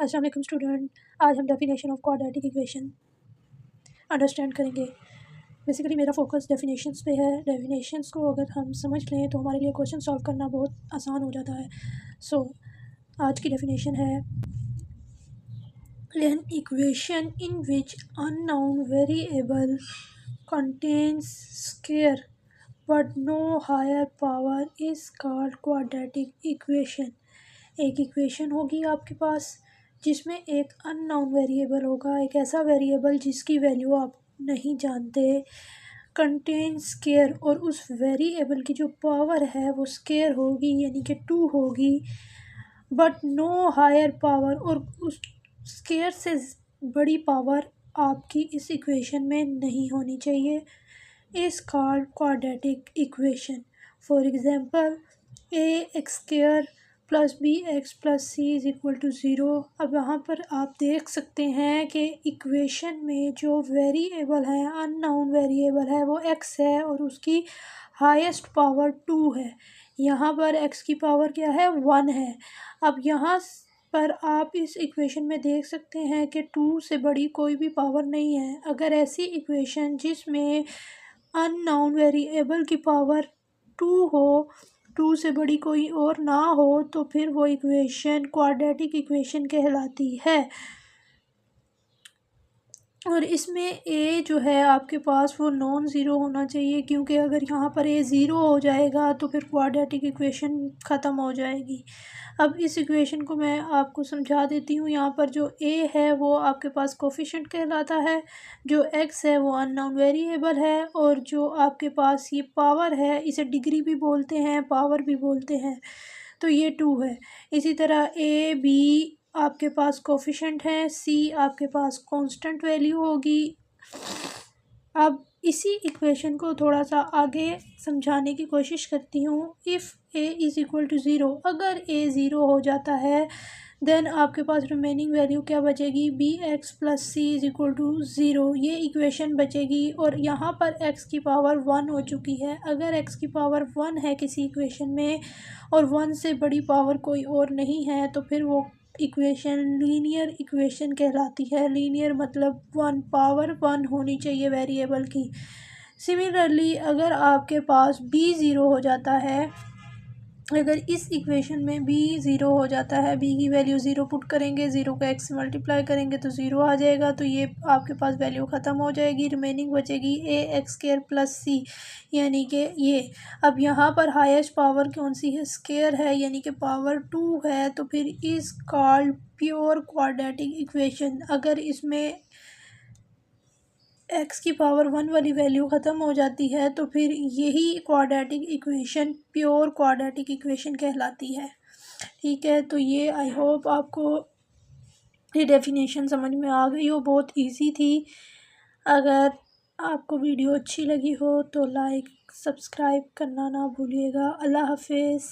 अस्सलाम वालेकुम स्टूडेंट, आज हम definition of quadratic equation understand करेंगे। बेसिकली मेरा फोकस डेफिनेशंस पे है। डेफिनेशंस को अगर हम समझ लें तो हमारे लिए क्वेश्चन सॉल्व करना बहुत आसान हो जाता है। आज की डेफिनेशन है an equation in which unknown variable contains square but no higher power is called quadratic equation. एक इक्वेशन होगी आपके पास जिसमें एक अननोन वेरिएबल होगा, एक ऐसा वेरिएबल जिसकी वैल्यू आप नहीं जानते, कंटेन स्क्वायर, और उस वेरिएबल की जो पावर है वो स्क्वायर होगी यानी कि 2 होगी, बट नो हायर पावर, और उस स्क्वायर से बड़ी पावर आपकी इस इक्वेशन में नहीं होनी चाहिए, is called quadratic equation. For example a x square plus b x plus c is equal to zero. अब यहाँ पर आप देख सकते हैं कि इक्वेशन में जो वेरिएबल है, अननोन वेरिएबल है, वो एक्स है और उसकी हाईएस्ट पावर 2 है। यहाँ पर एक्स की पावर क्या है, 1 है। अब यहाँ पर आप इस इक्वेशन में देख सकते हैं कि 2 से बड़ी कोई भी पावर नहीं है। अगर ऐसी इक्वेशन जिसमें अननोन वेरिएबल की पावर 2 हो, 2 से बड़ी कोई और ना हो, तो फिर वो इक्वेशन क्वाड्रेटिक इक्वेशन कहलाती है। और इसमें ए जो है आपके पास वो नॉन ज़ीरो होना चाहिए, क्योंकि अगर यहाँ पर ए ज़ीरो हो जाएगा तो फिर क्वाड्रेटिक इक्वेशन ख़त्म हो जाएगी। अब इस इक्वेशन को मैं आपको समझा देती हूँ। यहाँ पर जो ए है वो आपके पास कोफिशिएंट कहलाता है, जो एक्स है वो अननोन वेरिएबल है, और जो आपके पास ये पावर है इसे डिग्री भी बोलते हैं, पावर भी बोलते हैं, तो ये 2 है। इसी तरह ए बी आपके पास कोफिशिएंट है, सी आपके पास कांस्टेंट वैल्यू होगी। अब इसी इक्वेशन को थोड़ा सा आगे समझाने की कोशिश करती हूँ। If a is equal to zero, अगर ए ज़ीरो हो जाता है देन आपके पास रिमेनिंग वैल्यू क्या बचेगी, b x plus c is equal to zero, ये इक्वेशन बचेगी। और यहाँ पर एक्स की पावर 1 हो चुकी है। अगर एक्स की पावर 1 है किसी इक्वेशन में और 1 से बड़ी पावर कोई और नहीं है, तो फिर वो इक्वेशन लीनियर इक्वेशन कहलाती है। लीनियर मतलब 1 पावर 1 होनी चाहिए वेरिएबल की। सिमिलरली अगर आपके पास बी ज़ीरो हो जाता है, अगर इस इक्वेशन में बी ज़ीरो हो जाता है, बी की वैल्यू ज़ीरो पुट करेंगे, ज़ीरो को एक्स से मल्टीप्लाई करेंगे तो ज़ीरो आ जाएगा, तो ये आपके पास वैल्यू ख़त्म हो जाएगी। रिमेनिंग बचेगी ए एक्स स्क्वायर प्लस सी, यानी कि ये। अब यहाँ पर हाईएस्ट पावर कौन सी है, स्क्वायर है, यानी कि पावर 2 है, तो फिर is called pure quadratic equation. अगर इसमें एक्स की पावर 1 वाली वैल्यू ख़त्म हो जाती है तो फिर यही quadratic equation pure quadratic equation कहलाती है। ठीक है, तो ये आई होप आपको ये डेफिनेशन समझ में आ गई हो, बहुत इजी थी। अगर आपको वीडियो अच्छी लगी हो तो लाइक सब्सक्राइब करना ना भूलिएगा। अल्लाह हाफिज़।